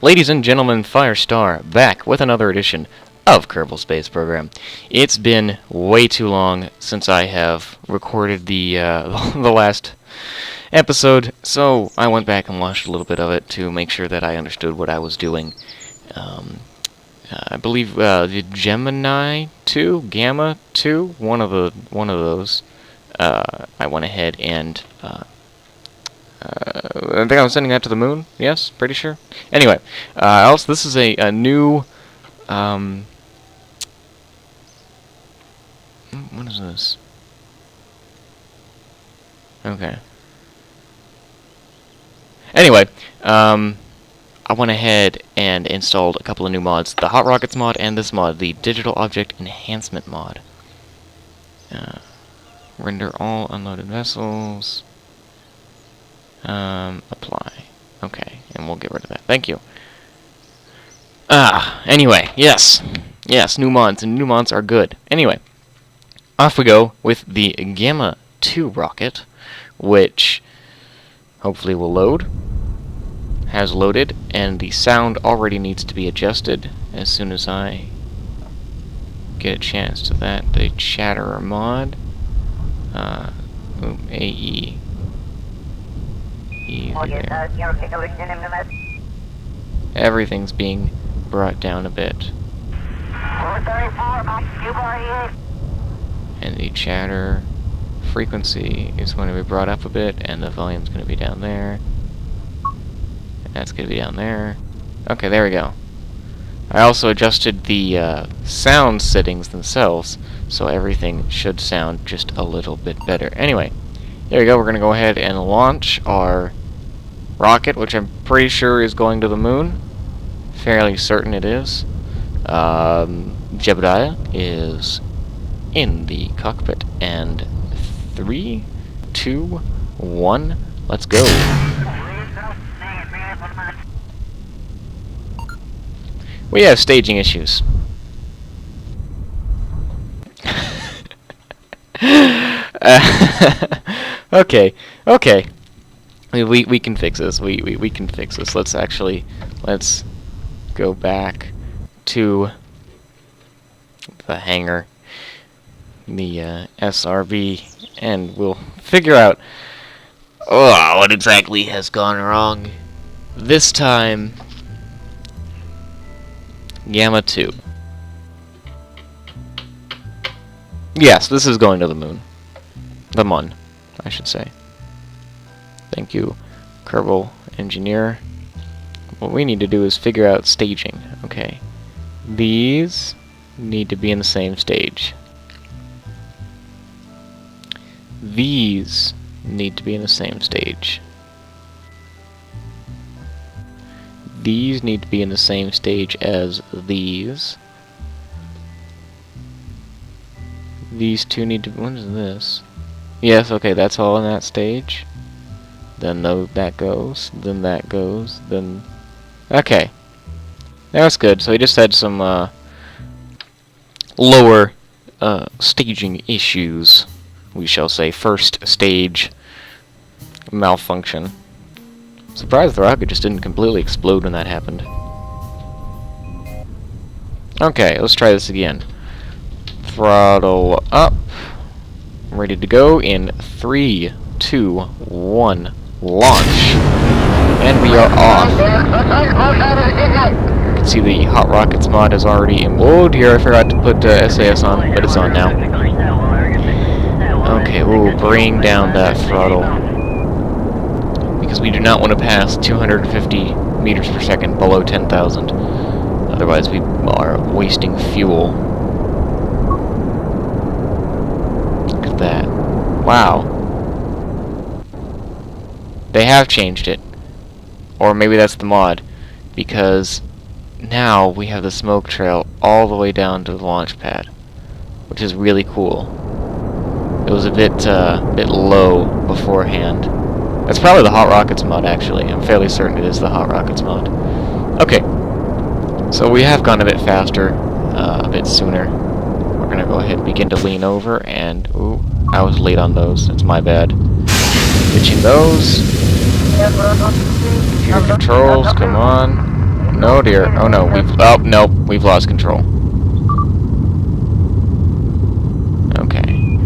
Ladies and gentlemen, Firestar back with another edition of Kerbal Space Program. It's been way too long since I have recorded the the last episode, so I went back and watched a little bit of it to make sure that I understood what I was doing. I believe the Gemini 2, Gamma 2, one of those. I went ahead and I think I was sending that to the moon. Yes, pretty sure. Anyway, also this is a new. What is this? Okay. Anyway, I went ahead and installed a couple of new mods: the Hot Rockets mod and this mod, the Digital Object Enhancement mod. Render all unloaded vessels. Apply. Okay, and we'll get rid of that. Thank you. Anyway, yes, new mods, and new mods are good. Anyway, off we go with the Gamma 2 rocket, which hopefully will load. Has loaded, and the sound already needs to be adjusted as soon as I get a chance to that. The Chatterer mod. AE. Everything's being brought down a bit. And the chatter frequency is going to be brought up a bit, and the volume's going to be down there. And that's going to be down there. Okay, there we go. I also adjusted the sound settings themselves, so everything should sound just a little bit better. Anyway, there we go. We're going to go ahead and launch our rocket, which I'm pretty sure is going to the moon. Fairly certain it is. Jebediah is in the cockpit. And 3, 2, 1, let's go. We have staging issues. Okay. We can fix this. We can fix this. Let's go back to the hangar, the SRB, and we'll figure out what exactly has gone wrong. This time, Gamma 2. Yes, this is going to the moon. The Mun, I should say. Thank you, Kerbal engineer. What we need to do is figure out staging. Okay. These need to be in the same stage. These need to be in the same stage. These need to be in the same stage as these. These two need to... What is this? Yes, okay, that's all in that stage. Then that goes, then that goes, then... Okay. That's good. So we just had some lower staging issues, we shall say. First stage malfunction. Surprised the rocket just didn't completely explode when that happened. Okay, let's try this again. Throttle up. Ready to go in 3, 2, 1, launch. And we are off. You can see the Hot Rockets mod is already in mode. Here I forgot to put SAS on, but it's on now. Okay, we'll bring down that throttle, because we do not want to pass 250 meters per second below 10,000. Otherwise we are wasting fuel. Look at that. Wow. They have changed it. Or maybe that's the mod, because now we have the smoke trail all the way down to the launch pad, which is really cool. It was a bit low beforehand. That's probably the Hot Rockets mod, actually. I'm fairly certain it is the Hot Rockets mod. Okay, so we have gone a bit faster, a bit sooner. We're gonna go ahead and begin to lean over, and ooh, I was late on those. That's my bad. Ditching those. Computer controls, come on. no, dear. Oh no, oh no, we've lost control. Okay.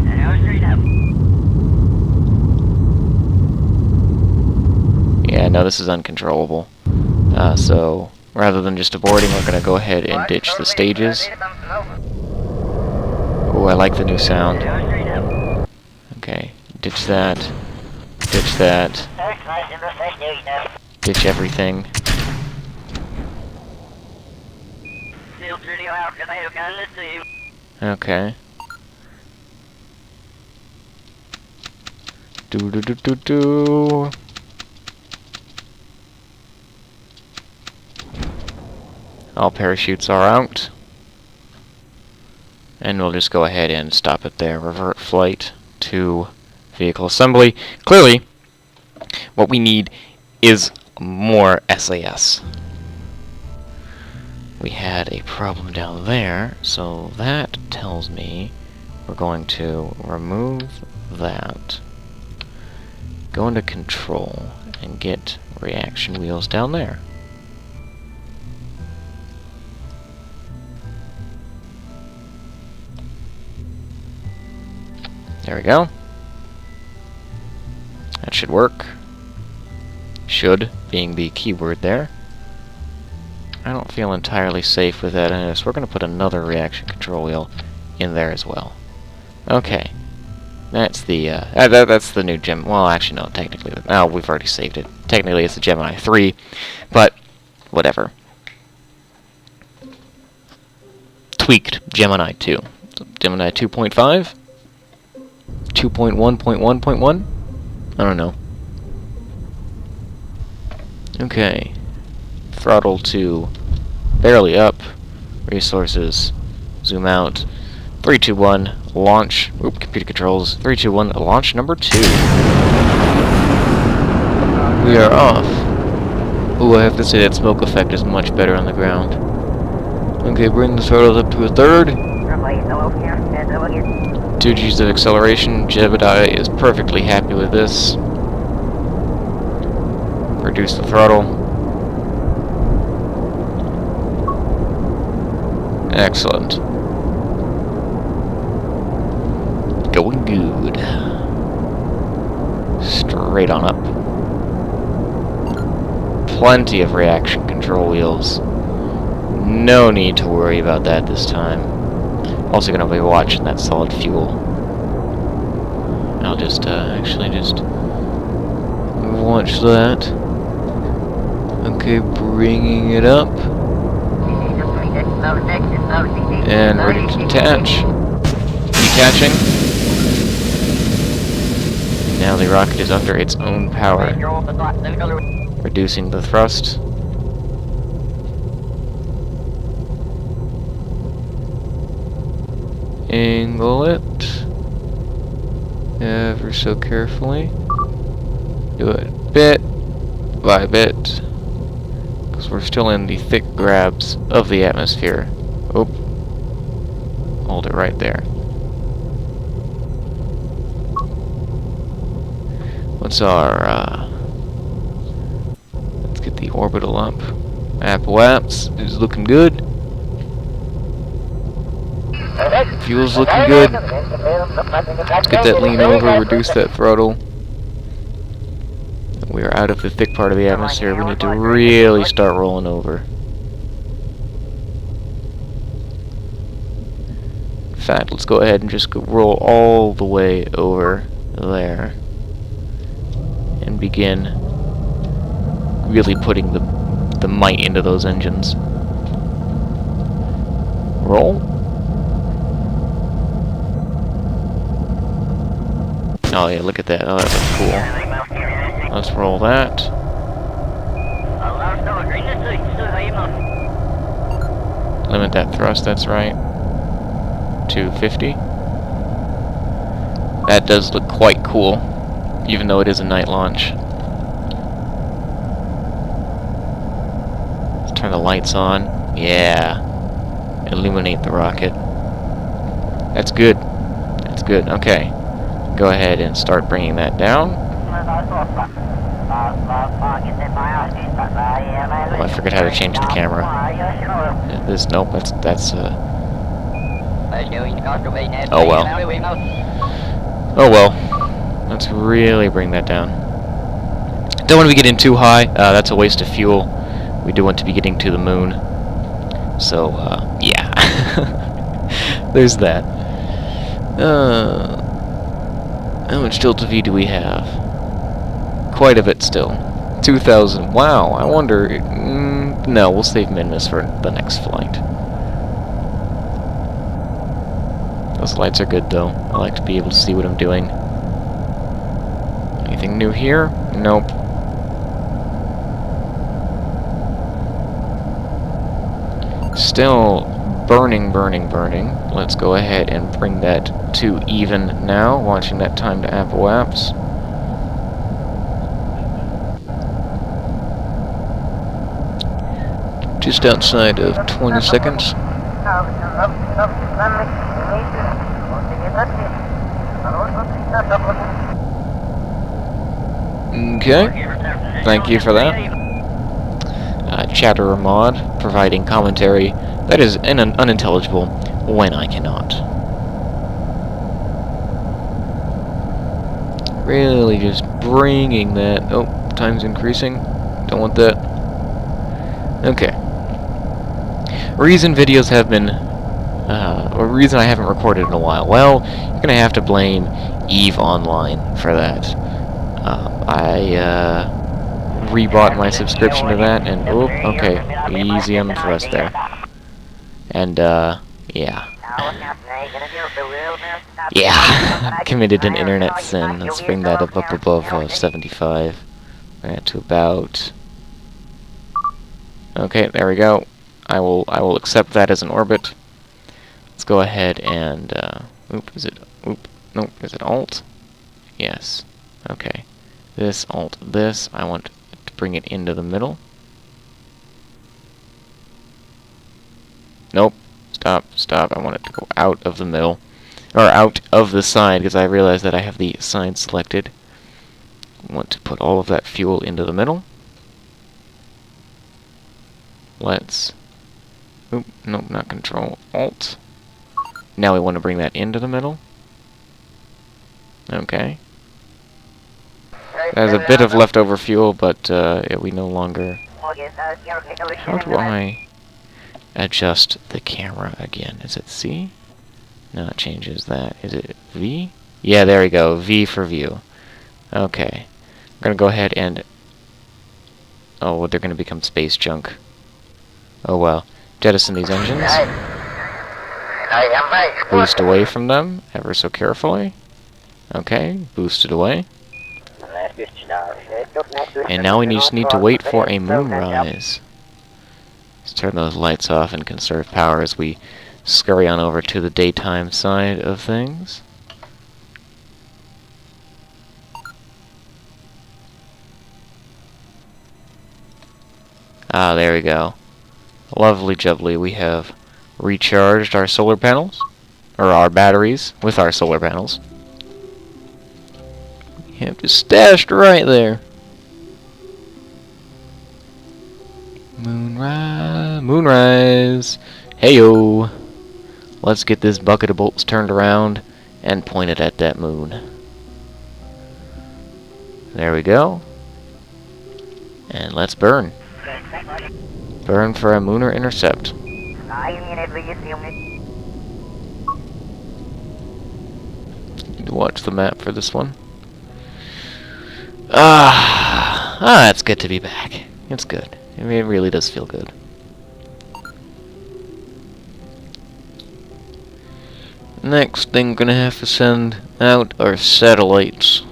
Yeah, no, this is uncontrollable. So rather than just aborting, we're gonna go ahead and ditch the stages. Oh, I like the new sound. Okay, ditch that. Ditch that. Ditch everything. Okay. Do. All parachutes are out. And we'll just go ahead and stop it there. Revert flight to vehicle assembly. Clearly, what we need is more SAS. We had a problem down there, so that tells me we're going to remove that, go into control, and get reaction wheels down there. There we go. That should work. Should being the keyword there. I don't feel entirely safe with that, so we're going to put another reaction control wheel in there as well. Okay. That's the that's the new Gem. Well, actually, no. Technically, we've already saved it. Technically, it's the Gemini 3, but whatever. Tweaked Gemini 2. So Gemini 2.5. 2.1.1.1? I don't know. Okay. Throttle to barely up. Resources. Zoom out. 3, 2, 1. Launch. Oop, computer controls. 3, 2, 1. Launch number 2. We are off. Ooh, I have to say that smoke effect is much better on the ground. Okay, bring the throttle up to a third. 2 G's of acceleration. Jebediah is perfectly happy with this. Reduce the throttle. Excellent. Going good. Straight on up. Plenty of reaction control wheels. No need to worry about that this time. Also gonna be watching that solid fuel. I'll just actually just watch that. Okay, bringing it up. And ready to detach. Detaching. Now the rocket is under its own power. Reducing the thrust. Angle it ever so carefully. Do it bit by bit, because we're still in the thick grabs of the atmosphere. Oh, hold it right there. What's our let's get the orbital up. Appalaps is looking good. Fuel's looking good. Let's get that lean over, reduce that throttle. We are out of the thick part of the atmosphere. We need to really start rolling over. In fact, let's go ahead and just roll all the way over there. And begin really putting the might into those engines. Roll. Oh yeah, look at that. Oh, that looks cool. Let's roll that. Limit that thrust, that's right. 250. That does look quite cool, even though it is a night launch. Let's turn the lights on. Yeah. Illuminate the rocket. That's good. That's good. Okay. Go ahead and start bringing that down. Oh, I forgot how to change the camera. This, nope, that's oh well. Oh well. Let's really bring that down. Don't want to be getting too high. That's a waste of fuel. We do want to be getting to the moon. So, yeah. There's that. How much delta V do we have? Quite a bit still. 2,000. Wow, I wonder... no, we'll save Minmus for the next flight. Those lights are good, though. I like to be able to see what I'm doing. Anything new here? Nope. Still burning, burning, burning. Let's go ahead and bring that to even now, watching that time to Apple Apps. Just outside of 20 seconds. Okay, thank you for that. Chatterer Mod, providing commentary that is unintelligible when I cannot. Really just bringing that... oh, time's increasing. Don't want that. Okay. Reason videos have been... or reason I haven't recorded in a while. Well, you're gonna have to blame Eve Online for that. I rebought my subscription to that, and oh, okay, easy on the thrust there. And yeah. Yeah, committed an internet sin. Let's bring that up above 75. Bring it to about... okay, there we go. I will accept that as an orbit. Let's go ahead and is it Alt? Yes. Okay. This Alt this. I want to bring it into the middle. Nope. Stop. I want it to go out of the middle. Or out of the side, because I realize that I have the side selected. I want to put all of that fuel into the middle. Let's... oop, nope, not Control. Alt. Now we want to bring that into the middle. Okay. There's a bit of leftover fuel, but we no longer... how do I adjust the camera again? Is it C? No, it changes that. Is it V? Yeah, there we go. V for view. Okay. I'm going to go ahead and... oh, they're going to become space junk. Oh well. Jettison these engines. Boost away from them, ever so carefully. Okay, boosted away. And now we just need to wait for a moonrise. Let's turn those lights off and conserve power as we scurry on over to the daytime side of things. Ah, there we go. Lovely jubbly, we have recharged our solar panels, or our batteries with our solar panels. We have just stashed right there. Moonrise. Heyo. Let's get this bucket of bolts turned around and pointed at that moon. There we go. And let's burn. Burn for a lunar intercept. Need to watch the map for this one. It's good to be back. It's good. I mean, it really does feel good. Next thing, gonna have to send out our satellites,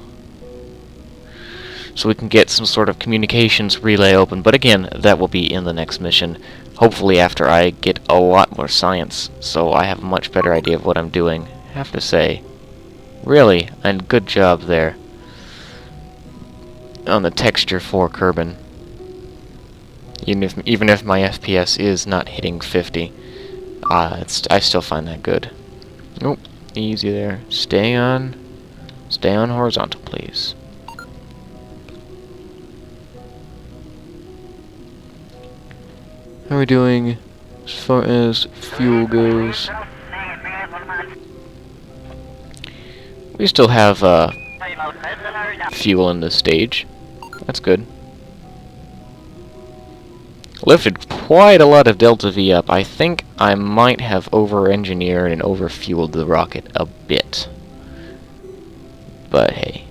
so we can get some sort of communications relay open. But again, that will be in the next mission. Hopefully after I get a lot more science, so I have a much better idea of what I'm doing. I have to say, really, and good job there on the texture for Kerbal. Even if my FPS is not hitting 50, I still find that good. Nope, easy there. Stay on horizontal, please. How are we doing as far as fuel goes? We still have fuel in this stage. That's good. Lifted quite a lot of Delta V up. I think I might have over-engineered and over-fueled the rocket a bit. But hey.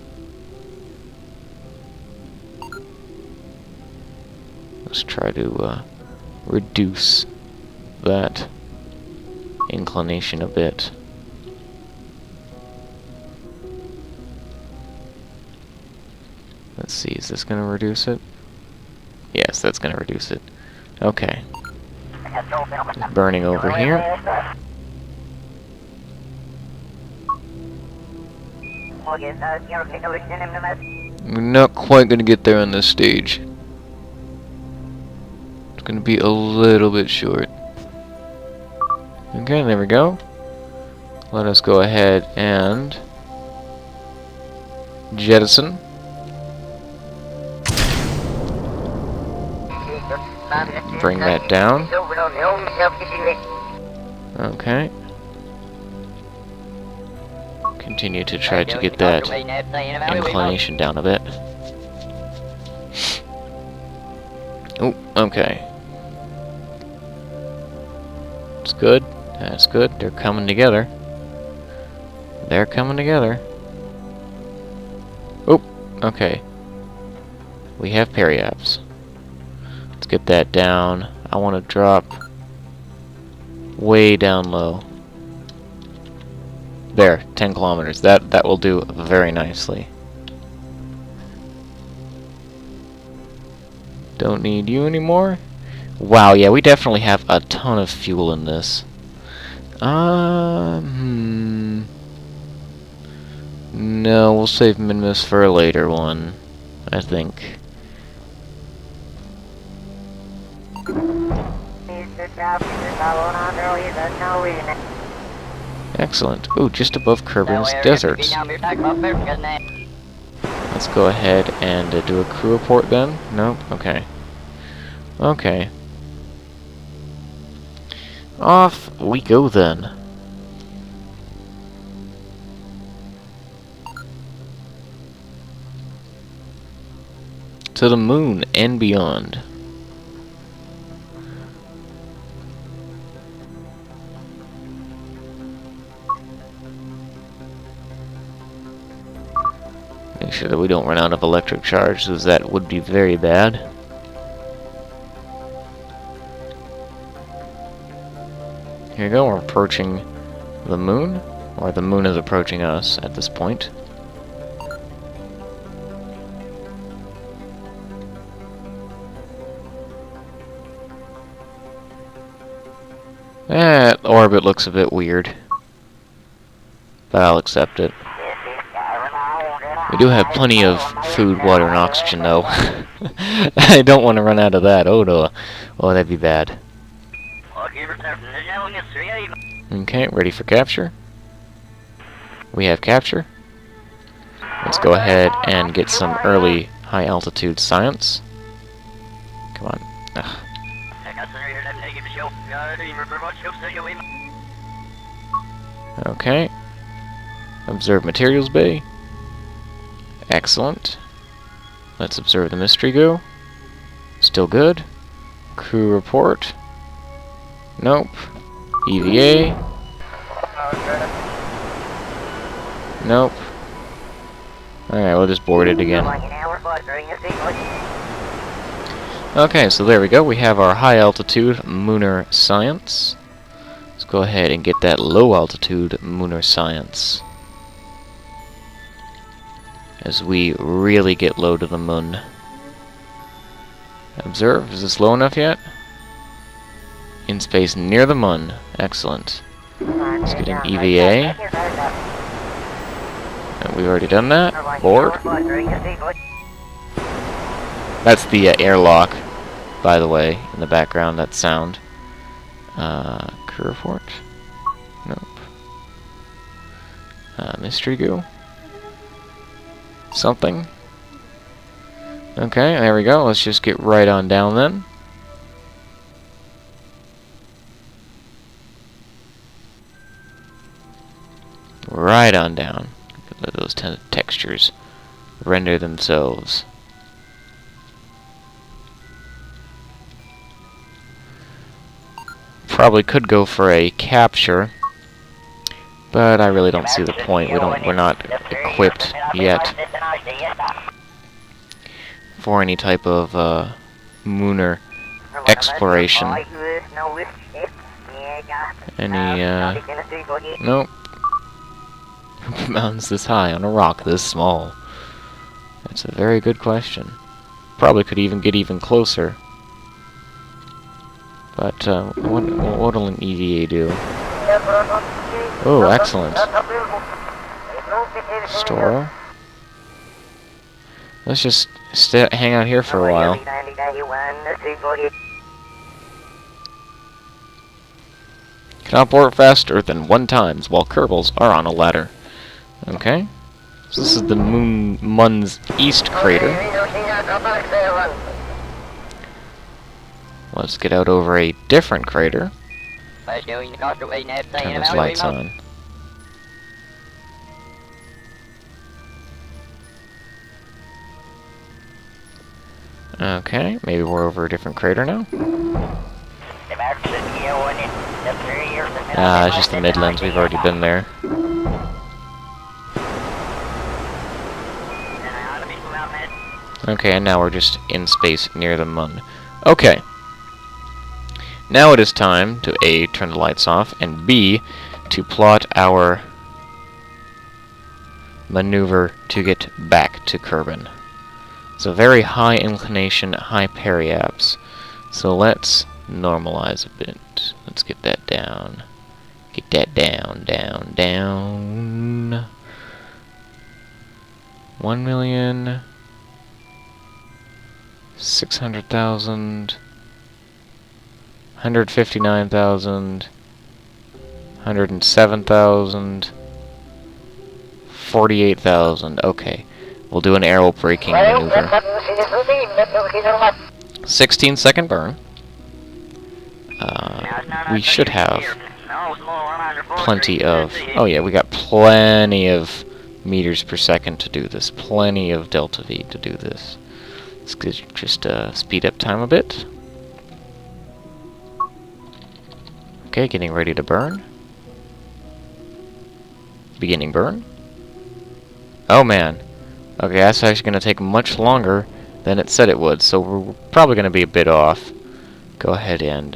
Let's try to reduce that inclination a bit. Let's see, is this going to reduce it? Yes, that's going to reduce it. Okay. Just burning over here. We're not quite going to get there on this stage. It's going to be a little bit short. Okay, there we go. Let us go ahead and jettison. Bring that down. Okay. Continue to try to get that inclination down a bit. Oh, okay. It's good. That's good. They're coming together. They're coming together. Oh, okay. We have periapts. Let's get that down. I want to drop way down low. There, 10 kilometers. That will do very nicely. Don't need you anymore. Wow, yeah, we definitely have a ton of fuel in this. No, we'll save Minimus for a later one, I think. Excellent. Ooh, just above Kerbal's deserts. Let's go ahead and do a crew report then. Nope. Okay. Okay. Off we go then. To the moon and beyond. Make sure that we don't run out of electric charge, because that would be very bad. Here we go, we're approaching the moon, or the moon is approaching us at this point. That orbit looks a bit weird, but I'll accept it. We do have plenty of food, water, and oxygen, though. I don't want to run out of that. Oh, no. Oh, that'd be bad. Okay, ready for capture. We have capture. Let's go ahead and get some early high-altitude science. Come on. Ugh. Okay. Observe materials bay. Excellent. Let's observe the mystery go. Still good. Crew report. Nope. EVA. Nope. Alright, we'll just board it again. Okay, so there we go. We have our high altitude Mooner science. Let's go ahead and get that low altitude Mooner science, as we really get low to the moon. Observe, is this low enough yet? In space near the moon. Excellent. Let's get an EVA. We've already done that. Board. That's the airlock, by the way, in the background, that sound. Crew report. Nope. Mystery goo. Something. Okay, there we go. Let's just get right on down then. right on down. Let those textures render themselves. Probably could go for a capture, but I really don't see the point. We're not equipped yet for any type of lunar exploration. Nope. Mountains this high on a rock this small? That's a very good question. Probably could even get even closer. But what'll an EVA do? Oh, excellent. Store. Let's just hang out here for a while. Cannot board faster than 1 times while Kerbals are on a ladder. Okay. So this is the Mun's east crater. Let's get out over a different crater. Turn those lights on. Okay, maybe we're over a different crater now. It's just the Midlands, we've already been there. Okay, and now we're just in space near the Mun. Okay. Now it is time to A, turn the lights off, and B, to plot our maneuver to get back to Kerbal. It's a very high inclination, high periaps. So let's normalize a bit. Let's get that down. Get that down, down, down. 1,600,000. 159,000. 107,000. 48,000. Okay. We'll do an aero braking maneuver. 16-second burn. We should have plenty of... Oh yeah, we got plenty of meters per second to do this. Plenty of delta V to do this. Let's just speed up time a bit. Okay, getting ready to burn. Beginning burn. Oh man. Okay, that's actually going to take much longer than it said it would, so we're probably going to be a bit off. Go ahead and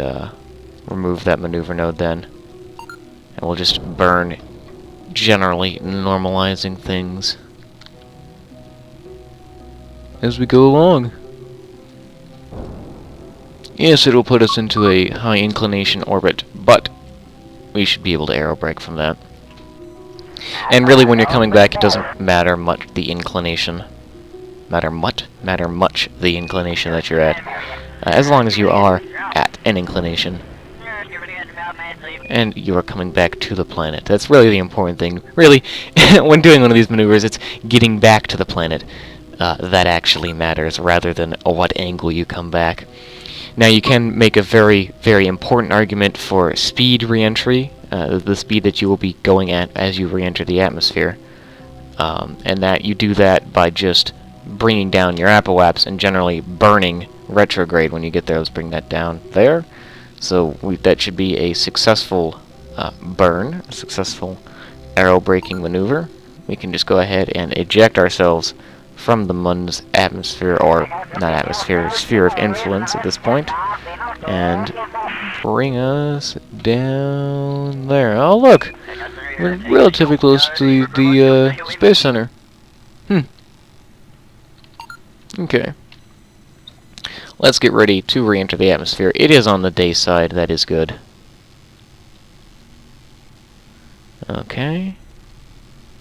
remove that maneuver node then. And we'll just burn, generally normalizing things as we go along. Yes, it'll put us into a high inclination orbit, but we should be able to aero brake from that. And really, when you're coming back, it doesn't matter much the inclination. Matter much the inclination that you're at. As long as you are at an inclination. And you are coming back to the planet. That's really the important thing. Really, when doing one of these maneuvers, it's getting back to the planet that actually matters, rather than what angle you come back. Now, you can make a very, very important argument for speed reentry. The speed that you will be going at as you re-enter the atmosphere, and that you do that by just bringing down your apoaps and generally burning retrograde when you get there. Let's bring that down there. So that should be a successful burn, a successful aero braking maneuver. We can just go ahead and eject ourselves from the Mun's atmosphere, or not atmosphere, sphere of influence at this point, and bring us down there. Oh look! We're relatively close to the Space Center. Okay. Let's get ready to re-enter the atmosphere. It is on the day side, that is good. Okay.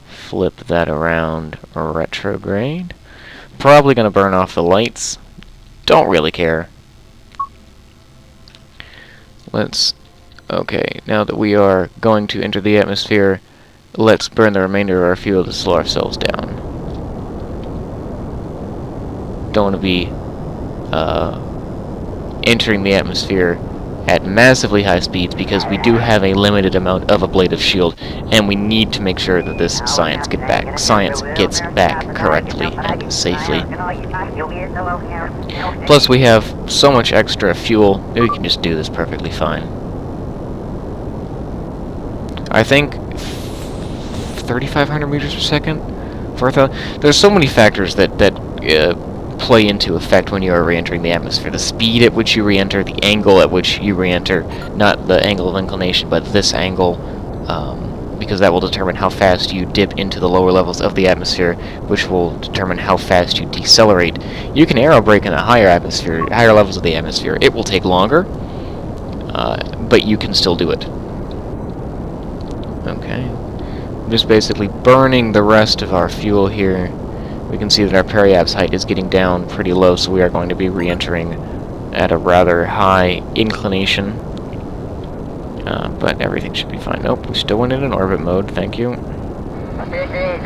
Flip that around retrograde. Probably gonna burn off the lights. Don't really care. Okay, now that we are going to enter the atmosphere, let's burn the remainder of our fuel to slow ourselves down. Don't want to be entering the atmosphere at massively high speeds because we do have a limited amount of ablative shield, and we need to make sure that this science gets back correctly and safely. Plus, we have so much extra fuel, maybe we can just do this perfectly fine. I think 3,500 meters per second? There's so many factors that play into effect when you are re-entering the atmosphere. The speed at which you re-enter, the angle at which you re-enter, not the angle of inclination, but this angle, because that will determine how fast you dip into the lower levels of the atmosphere, which will determine how fast you decelerate. You can aerobrake in the higher levels of the atmosphere. It will take longer, but you can still do it. Okay. I'm just basically burning the rest of our fuel here. We can see that our periapse height is getting down pretty low, so we are going to be re-entering at a rather high inclination. But everything should be fine. Nope, we still went in orbit mode, thank you. Okay,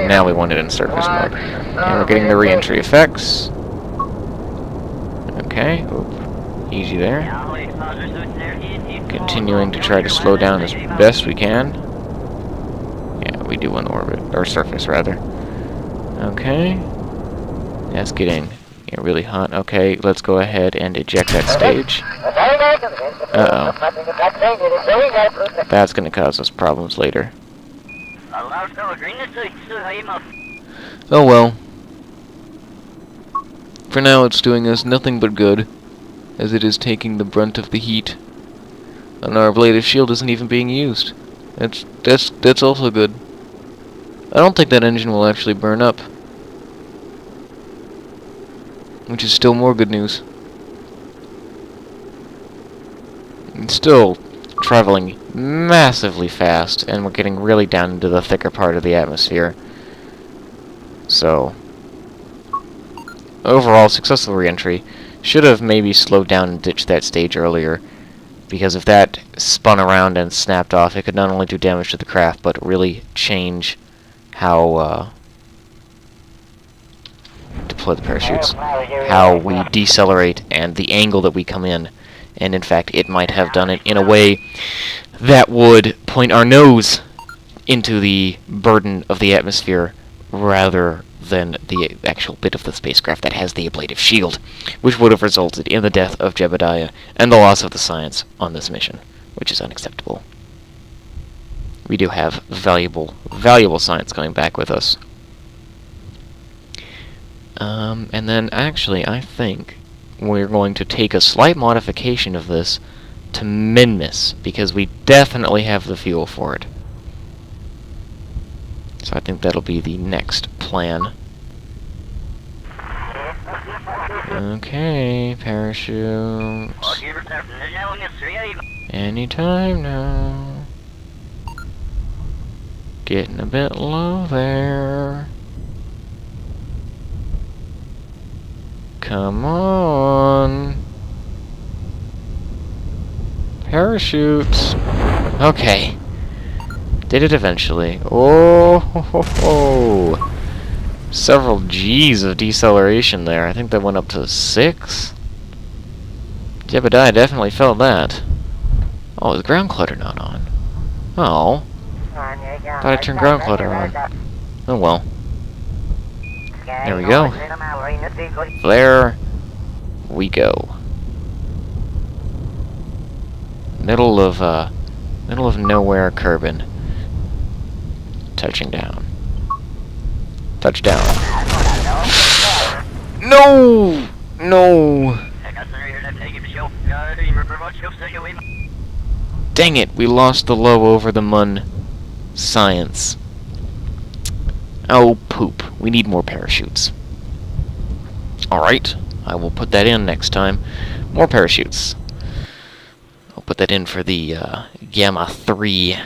now we want it in surface mode. And we're getting the re-entry effects. Okay, oop, easy there. Continuing to try to slow down as best we can. Yeah, we do want orbit, or surface rather. Okay. That's getting really hot. Okay, let's go ahead and eject that stage. Uh-oh. That's going to cause us problems later. Oh well. For now, it's doing us nothing but good, as it is taking the brunt of the heat. And our ablative shield isn't even being used. That's also good. I don't think that engine will actually burn up. Which is still more good news. It's still traveling massively fast, and we're getting really down into the thicker part of the atmosphere. So, overall, successful re-entry. Should have maybe slowed down and ditched that stage earlier, because if that spun around and snapped off, it could not only do damage to the craft, but really change how deploy the parachutes, how we decelerate, and the angle that we come in. And in fact, it might have done it in a way that would point our nose into the burden of the atmosphere rather than the actual bit of the spacecraft that has the ablative shield, which would have resulted in the death of Jebediah and the loss of the science on this mission, which is unacceptable. We do have valuable science coming back with us. And then, actually, I think we're going to take a slight modification of this to Minmus, because we definitely have the fuel for it. So I think that'll be the next plan. Okay, parachutes. Anytime now. Getting a bit low there. Come on. Parachutes. Okay. Did it eventually. Oh, ho, ho, ho. Several G's of deceleration there. I think that went up to 6. Jebediah definitely felt that. Oh, is ground clutter not on? Oh. Thought I turned ground clutter on. Oh well. There we go. There we go. Middle of nowhere, Kerbin. Touching down. Touchdown. No! No! Dang it, we lost the low over the Mun science. Oh, poop. We need more parachutes. Alright, I will put that in next time. More parachutes. I'll put that in for the Gamma 3.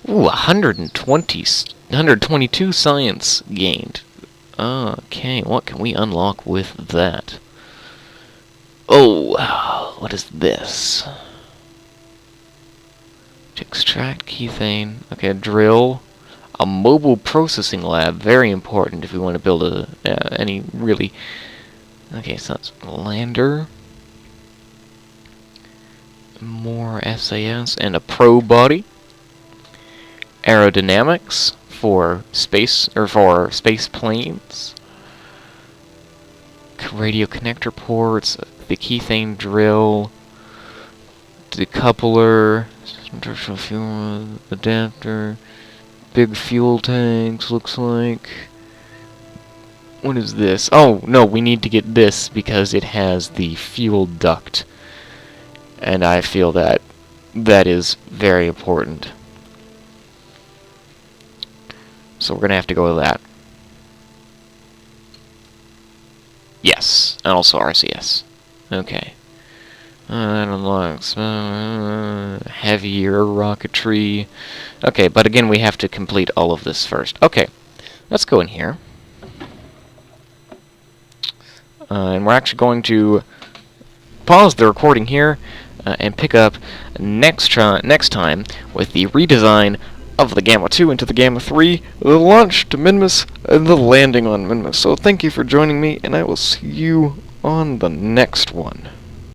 Ooh, 122 science gained. Okay, what can we unlock with that? Oh, what is this? To extract kethane. Okay, a drill. A mobile processing lab, very important if we want to build any really... Okay, so that's lander. More SAS, and a probe body. Aerodynamics for space, or for space planes. Radio connector ports, the Kethane drill, decoupler, industrial fuel adapter, big fuel tanks, looks like. What is this? Oh, no, we need to get this because it has the fuel duct. And I feel that that is very important. So we're going to have to go with that. Yes, and also RCS. Okay. That unlocks heavier rocketry. Okay, but again, we have to complete all of this first. Okay, let's go in here. And we're actually going to pause the recording here and pick up next time with the redesign of the Gamma 2 into the Gamma 3, the launch to Minmus, and the landing on Minmus. So thank you for joining me, and I will see you on the next one.